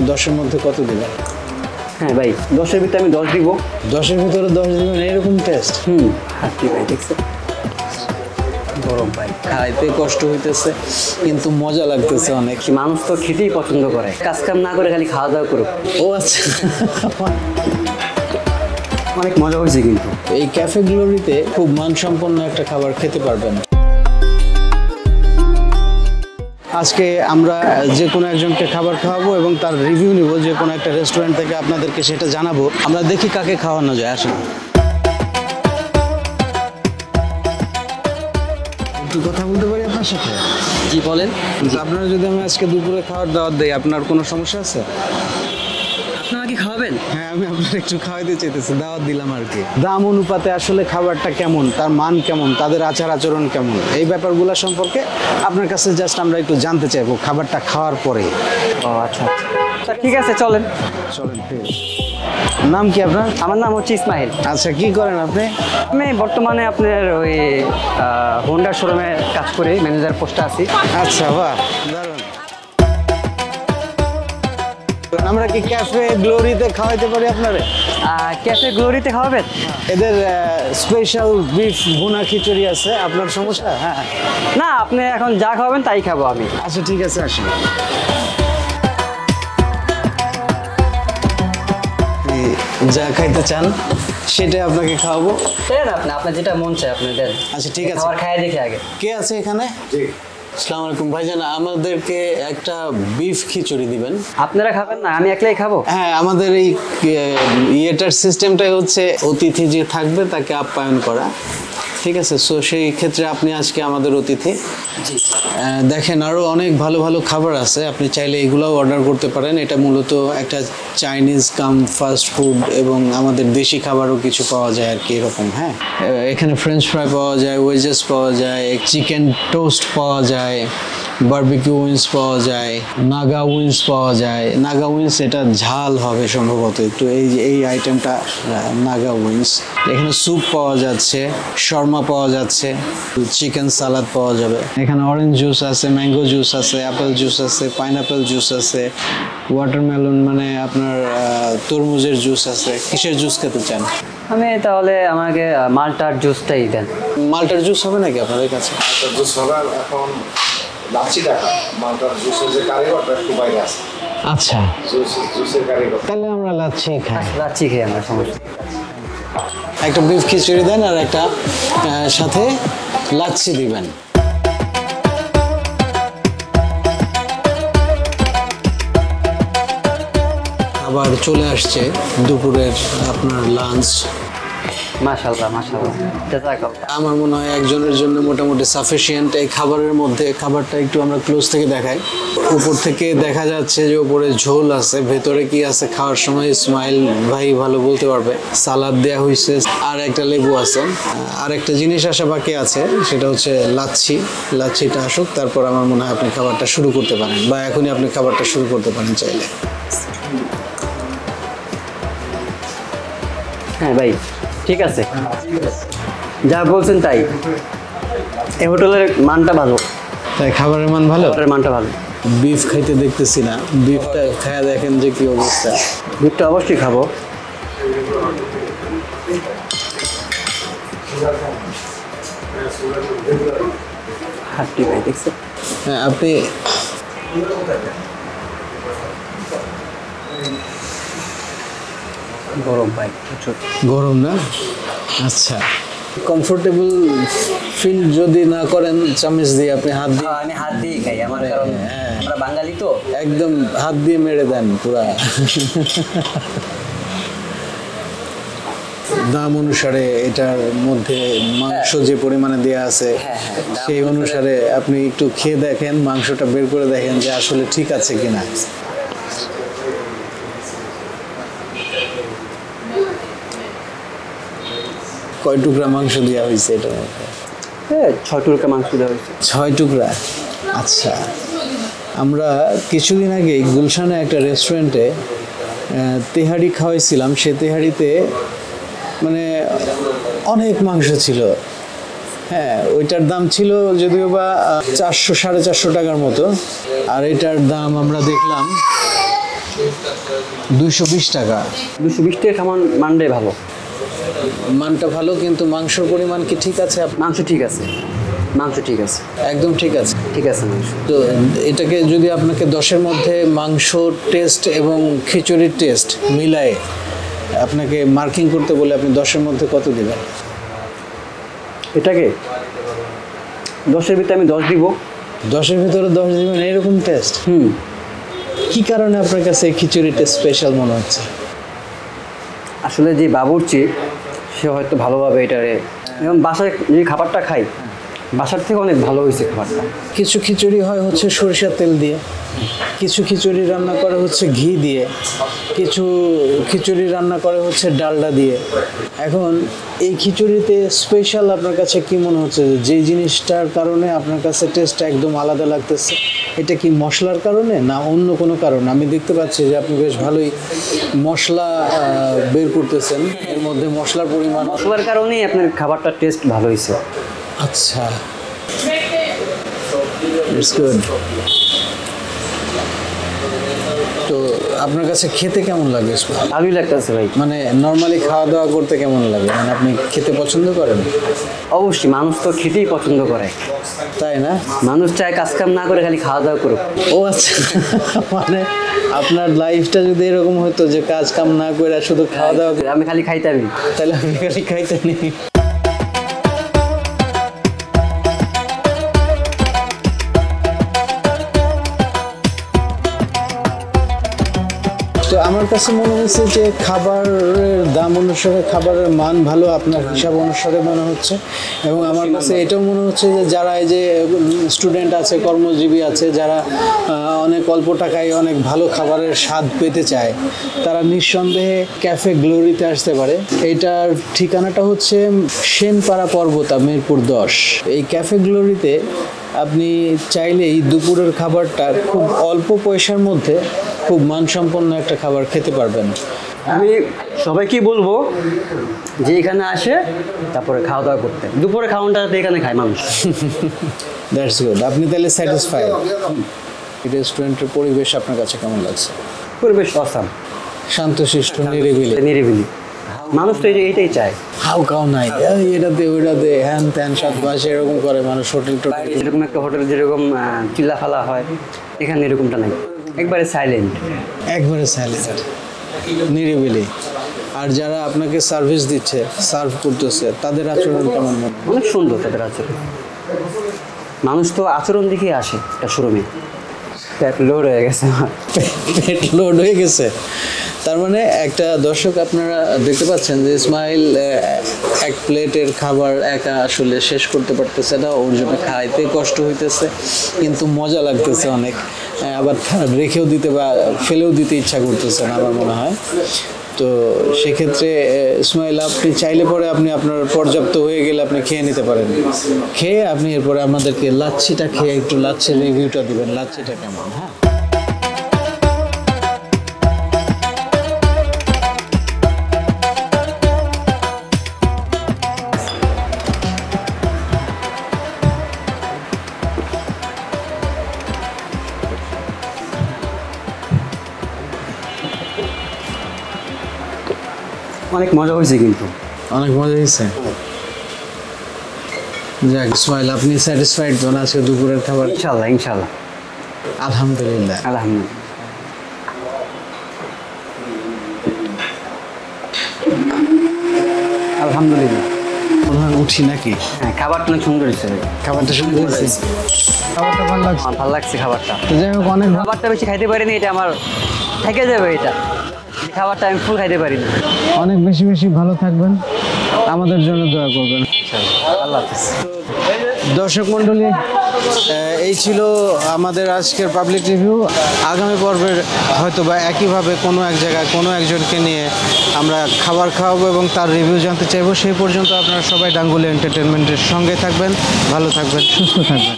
10-এর মধ্যে কত দিবেন? হ্যাঁ ভাই 10-এর ভিতরে আমি 10 দিব। 10-এর ভিতরে 10 দিবেন, এরকম টেস্ট? হাড্ডি ভাই দেখছেন গরম ভাই, খাইতে কষ্ট হইতেছে কিন্তু মজা লাগতেছে অনেক। মানুষ তো খেতেই পছন্দ করে, কাজ কাম না করে খালি খাওয়া দাওয়া করুক। ও আচ্ছা, অনেক মজা হয়েছে কিন্তু। এই ক্যাফে গ্লোরিতে খুব মানসম্পন্ন একটা খাবার খেতে পারবেন। আজকে আমরা যে কোনো একজনকে খাবার খাওয়াবো এবং তার রিভিউ নিব, যে কোনো একটা রেস্টুরেন্ট থেকে আপনাদেরকে সেটা জানাবো। আমরা দেখি কাকে খাওয়ানো যায়। আসুন একটু কথা বলতে পারি আপনার সাথে? জি বলেন। আপনারা যদি আমি আজকে দুপুরে খাওয়ার দাওয়াত দেই, আপনার কোনো সমস্যা আছে? আপনারা কি খাওয়াবেন? হ্যাঁ, আমি আপনার একটু খাওয়াইতে চাইতেছি, দাওয়াত দিলাম আর কি। দাম অনুপাতে আসলে খাবারটা কেমন, তার মান কেমন, তাদের আচার আচরণ কেমন, এই ব্যাপারগুলো সম্পর্কে আপনার কাছে জাস্ট আমরা একটু জানতে চাইবো খাবারটা খাওয়ার পরে। ও আচ্ছা, ঠিক আছে চলেন। নাম কি আপনার? আমার নাম হচ্ছে ইসমাইল। আচ্ছা, কি করেন আপনি? আমি বর্তমানে আপনার ওই হোন্ডা শোরুমে কাজ করি, ম্যানেজার পোস্টে আছি। আচ্ছা, বাহ, দারুণ। আমরা কি ক্যাফে গ্লোরিতে খাওয়াইতে পারি আপনারে? ক্যাফে গ্লোরিতে খাওয়াবেন? এদের স্পেশাল বিফ ভুনা খিচুড়ি আছে, আপনার সমস্যা? হ্যাঁ, না, আপনি এখন যা খাওয়াবেন তাই খাবো আমি। আচ্ছা ঠিক আছে, আসুন। যা খাইতে চান সেটাই আপনাকে খাওয়াবো। দেন আপনি, আপনার যেটা মন চায় আপনি দেন। আচ্ছা ঠিক আছে, খাবার খাইয়ে দেখে আগে। কে আছে এখানে? জি, আসসালামু আলাইকুম ভাইজান, আমাদেরকে একটা বিফ খিচুড়ি দিবেন। আপনারা খাবেন না, আমি একলাই খাবো? হ্যাঁ, আমাদের এই ইয়েটার সিস্টেমটাই হচ্ছে অতিথি যে থাকবে তাকে আপ্যায়ন করা, ঠিক আছে? সো সেই ক্ষেত্রে আপনি আজকে আমাদের অতিথি। দেখেন আরও অনেক ভালো ভালো খাবার আছে, আপনি চাইলে এগুলোও অর্ডার করতে পারেন। এটা মূলত একটা চাইনিজ কাম ফাস্ট ফুড এবং আমাদের দেশি খাবারও কিছু পাওয়া যায় আর কি, এরকম। হ্যাঁ, এখানে ফ্রেঞ্চ ফ্রাই পাওয়া যায়, ওয়েজেস পাওয়া যায়, চিকেন টোস্ট পাওয়া যায়, বারবিকিউ উইংস পাওয়া যায়, নাগা উইংস পাওয়া যায়। নাগা উইংস এটা ঝাল হবে সম্ভবত একটু, এই আইটেমটা নাগা উইংস। এখানে স্যুপ পাওয়া যাচ্ছে, শর্মা পাওয়া যাচ্ছে, চিকেন সালাদ পাওয়া যাবে। এখানে অরেঞ্জ জুস আছে, ম্যাঙ্গো জুস আছে, অ্যাপেল জুস আছে, পাইনাপেল জুস আছে, ওয়াটারমেলন মানে আপনার তরমুজের জুস আছে। কিসের জুস খেতে চান? আমি তাহলে আমাকে মালটার জুসটাই দেন। মালটার জুস হবে নাকি আপনাদের কাছে? মালটার জুস হবে এখন লাচ্ছি টাকা, মালটার জুসের যে কারিগরটা একটু বাইরে আছে। আচ্ছা, জুসের কারিগর। তাহলে আমরা লাচ্ছি খাই। লাচ্ছি খেয়ে আমরা সমস্যা। একটা বিফ খিচুড়ি দেন আর একটা সাথে লাচ্ছি দিবেন। আবার চলে আসছে দুপুরের আপনার লাঞ্চ। মাশাআল্লাহ মাশাআল্লাহ, জাযাকাল্লাহ। আমার মনে হয় একজনের জন্য মোটামুটি সাফিসিয়েন্ট। এই খাবারের মধ্যে খাবারটা একটু আমরা ক্লোজ থেকে দেখাই। উপর থেকে দেখা যাচ্ছে যে উপরে ঝোল আছে, ভেতরে কি আছে খাওয়ার সময় ইসমাইল ভাই ভালো বলতে পারবে। সালাদ দেওয়া হয়েছে আর একটা লেবু আছে। আর একটা জিনিস আসা বাকি আছে, সেটা হচ্ছে লাচ্ছি। লাচ্ছিটা আসুক, তারপর আমার মনে হয় আপনি খাবারটা শুরু করতে পারেন, বা এখনই আপনি খাবারটা শুরু করতে পারেন চাইলে। হ্যাঁ ভাই, ঠিক আছে, যা বলছেন তাই। এই হোটেলের মানটা ভালো। তাই খাবারের মান ভালো? খাবারের মানটা ভালো। বিফ খাইতে দেখতেছি না, বিফটা খায়া দেখেন যে কি অবস্থা। বিফটা অবশ্যই খাবো। হাড্ডি ভাই দেখছেন? হ্যাঁ, আপনি গরম ভাই প্রচুর গরম না? আচ্ছা, কমফোর্টেবল ফিল যদি না করেন চামচ দিয়ে আপনি হাত দিয়ে। আমি হাত দিয়ে খাই, আমার কারণ আমরা বাঙালি তো। একদম হাত দিয়ে মেরে দেন পুরা। দাম অনুসারে এটার মধ্যে মাংস যে পরিমাণে দেয়া আছে সেই অনুসারে আপনি একটু খেয়ে দেখেন, মাংসটা বের করে দেখেন যে আসলে ঠিক আছে কিনা। কয় টুকরা মাংস দেওয়া হয়েছে এটার মধ্যে? 6 টুকরা মাংস দেওয়া হয়েছে। 6 টুকরা? আচ্ছা, আমরা কিছুদিন আগে গুলশানে একটা রেস্টুরেন্টে তেহারি খাওয়াইছিলাম। সে তেহারিতে মানে অনেক মাংস ছিল। হ্যাঁ, ওইটার দাম ছিল যদিও বা 400 সাড়ে 400 টাকার মতো, আর এটার দাম আমরা দেখলাম 220 টাকা। 220 টাকা খাবার মানটাই ভালো। মানটা ভালো, কিন্তু মাংসর পরিমাণ কি ঠিক আছে? মাংস ঠিক আছে, মাংস ঠিক আছে, একদম ঠিক আছে। ঠিক আছে মাংস। তো এটাকে যদি আপনাকে 10-এর মধ্যে মাংস টেস্ট এবং খিচুড়ির টেস্ট মিলায়ে আপনাকে মার্কিং করতে বলে, আপনি 10-এর মধ্যে কত দেবেন? এটাকে 10-এর ভিতরে আমি 10 দিব। 10-এর ভিতরে 10 দিবেন? এরকম টেস্ট? কি কারণে আপনার কাছে এই খিচুড়িটা স্পেশাল মনে হচ্ছে? আসলে যে বাবুর্চি সে হয়তো ভালোভাবে এটারে, এবং বাসায় যে খাবারটা খাই বাসার থেকে অনেক ভালো হয়েছে খাবারটা। কিছু খিচুড়ি হয় হচ্ছে সরিষার তেল দিয়ে, কিছু খিচুড়ি রান্না করে হচ্ছে ঘি দিয়ে, কিছু খিচুড়ি রান্না করে হচ্ছে ডালডা দিয়ে। এখন এই খিচুড়িতে স্পেশাল আপনার কাছে কি মনে হচ্ছে, যে জিনিসটার কারণে আপনার কাছে টেস্টটা একদম আলাদা লাগতেছে? এটা কি মশলার কারণে না অন্য কোনো কারণে? আমি দেখতে পাচ্ছি যে আপনি বেশ ভালোই মশলা বের করতেছেন, এর মধ্যে মশলার পরিমাণ। মশলার কারণেই আপনার খাবারটার টেস্ট ভালো হয়েছে। আচ্ছা, ইটস গুড। তো আপনার কাছে খেতে কেমন লাগে? ভালোই লাগতেছে ভাই। মানে নর্মালি খাওয়া দাওয়া করতে কেমন লাগে? মানে আপনি খেতে পছন্দ করেন? অবশ্যই, মানুষ তো খেতেই পছন্দ করে, তাই না? মানুষ চায় কাজ কাম না করে খালি খাওয়া দাওয়া করুক। ও আচ্ছা, মানে আপনার লাইফটা যদি এরকম হতো যে কাজ কাম না করে শুধু খাওয়া দাওয়া, আমি খালি খাইতামই, তাহলে আপনি খালি খাইতেন। তো আমার কাছে মনে হচ্ছে যে খাবারের দাম অনুসারে খাবারের মান ভালো আপনার হিসাব অনুসারে মনে হচ্ছে। এবং আমার কাছে এটাও মনে হচ্ছে যে যারা এই যে স্টুডেন্ট আছে, কর্মজীবী আছে, যারা অনেক অল্প টাকায় অনেক ভালো খাবারের স্বাদ পেতে চায়, তারা নিঃসন্দেহে ক্যাফে গ্লোরিতে আসতে পারে। এইটার ঠিকানাটা হচ্ছে সেনপাড়া পর্বতা, মিরপুর 10। এই ক্যাফে গ্লোরিতে আপনি চাইলেই দুপুরের খাবারটা খুব অল্প পয়সার মধ্যে খুব মানসম্পন্ন একটা খাবার খেতে পারবেন। আমি সবাইকেই বলবো যে এখানে আসে তারপরে খাওয়া দাওয়া করতে। দুপুরে খাওয়াটা এখানে খায় মানুষ। That's good. আপনি তাহলে স্যাটিসফাইড? রেস্টুরেন্টের পরিবেশ আপনার কাছে কেমন লাগছে? পরিবেশ অসাম, শান্তশিষ্ট, নিরিবিলি। নিরিবিলি। মানুষ তো এইটাই চায়। হাউ কাউ নাই এটাতে ওইটাতে হ্যান ত্যান সব বাসে এরকম করে মানুষ, হোটেল টোটেল। যেরকম একটা হোটেল যেরকম চিল্লা ফালা হয়, এখানে এরকমটা নাই, একবারে সাইলেন্ট। একবারে সাইলেন্ট, নিরিবিলি। আর যারা আপনাকে সার্ভিস দিচ্ছে, সার্ভ করতেছে, তাদের আচরণ কেমন? অনেক সুন্দর তাদের আচরণ। মানুষ তো আচরণ দেখে আসে একটা শোরুমে। পেট লোড হয়ে গেছে, পেট লোড হয়ে গেছে। তার মানে একটা দর্শক, আপনারা দেখতে পাচ্ছেন যে ইসমাইল এক প্লেটের খাবার একা আসলে শেষ করতে পারতেছে না, ওর জন্য খাইতে কষ্ট হইতেছে, কিন্তু মজা লাগতেছে অনেক। আবার রেখেও দিতে বা ফেলেও দিতে ইচ্ছা করতেছে না আমার মনে হয়। তো সেক্ষেত্রে ইসমাইল, আপনি চাইলে পরে আপনি আপনার পর্যাপ্ত হয়ে গেলে আপনি খেয়ে নিতে পারেন। খেয়ে আপনি এরপরে আমাদেরকে লাচ্ছিটা খেয়ে একটু লাচ্ছির রিভিউটা দিবেন, লাচ্ছিটা কেমন। হ্যাঁ, অনেক মজা হয়েছে কিন্তু। অনেক মজা হয়েছে। যাক ইসমাইল, আপনি স্যাটিসফাইড তো না আজকে দুপুরের খাবার? ইনশাল্লাহ, ইনশাল্লাহ, আলহামদুলিল্লাহ। আলহামদুলিল্লাহ। আলহামদুলিল্লাহ। মনে হয় উঠি নাকি? হ্যাঁ, খাবারটা অনেক সুন্দর হয়েছে। খাবারটা সুন্দর হয়েছে, খাবারটা ভালো লাগছে। আমার ভালো লাগছে খাবারটা। তো যাই হোক, অনেক খাবারটা বেশি খাইতে পারিনি, এটা আমার থেকে যাবে। এটা এই খাবারটা আমি ফুল খাইতে পারি না। অনেক বেশি বেশি ভালো থাকবেন, আমাদের জন্য দোয়া করবেন। আল্লাহ হাফেজ। দর্শক মণ্ডলী, এই ছিল আমাদের আজকের পাবলিক রিভিউ। আগামী পর্বের হয়তো বা একইভাবে কোনো এক জায়গায় কোনো একজনকে নিয়ে আমরা খাবার খাওয়াবো এবং তার রিভিউ জানতে চাইবো। সেই পর্যন্ত আপনারা সবাই ডাঙ্গুলি এন্টারটেনমেন্টের সঙ্গে থাকবেন, ভালো থাকবেন, সুস্থ থাকবেন।